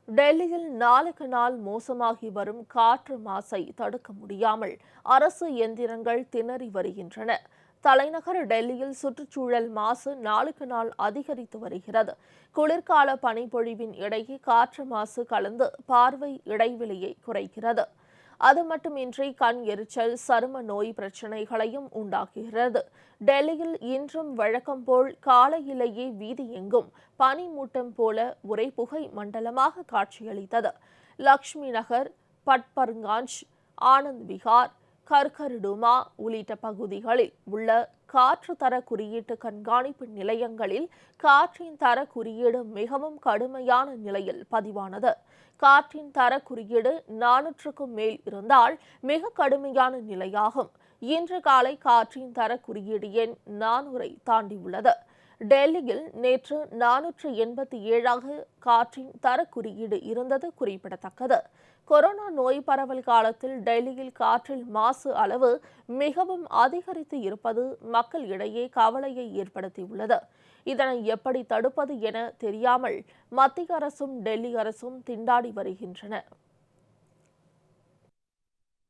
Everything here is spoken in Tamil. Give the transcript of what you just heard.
டெல்லியில் நாளுக்கு நாள் மோசமாகி வரும் காற்று மாசை தடுக்க முடியாமல் அரசு எந்திரங்கள் திணறி வருகின்றன. தலைநகர் டெல்லியில் சுற்றுச்சூழல் மாசு நாளுக்கு நாள் அதிகரித்து வருகிறது. குளிர்கால பனிப்பொழிவின் இடையே காற்று மாசு கலந்து பார்வை இடைவெளியை குறைக்கிறது. அது மட்டுமின்றி கண் எரிச்சல், சரும நோய் பிரச்சினைகளையும் உண்டாக்குகிறது. டெல்லியில் இன்றும் வழக்கம் போல் காலையிலேயே வீதி எங்கும் பனிமூட்டம் போல ஒரே புகை மண்டலமாக காட்சியளித்தது. லக்ஷ்மி நகர், பட்பர்காஞ்ச், ஆனந்த் விஹார், கர்கர்டுமா உள்ளிட்ட பகுதிகளில் உள்ள காற்று தர குறியீட்டு கண்காணிப்பு நிலையங்களில் காற்றின் தர குறியீடு மிகவும் கடுமையான நிலையில் பதிவானது. காற்றின் தர குறியீடு 400க்கும் மேல் இருந்தால் மிக கடுமையான நிலையாகும். இன்று காலை காற்றின் தர குறியீடு எண் 400ஐ தாண்டியுள்ளது. டெல்லியில் நேற்று 487ஆக காற்றின் தர குறியீடு இருந்தது குறிப்பிடத்தக்கது. கொரோனா நோய் பரவல் காலத்தில் டெல்லியில் காற்றில் மாசு அளவு மிகவும் அதிகரித்து இருப்பது மக்கள் இடையே கவலையை ஏற்படுத்தியுள்ளது. இதனை எப்படி தடுப்பது என தெரியாமல் மத்திய அரசும் டெல்லி அரசும் திண்டாடி வருகின்றன.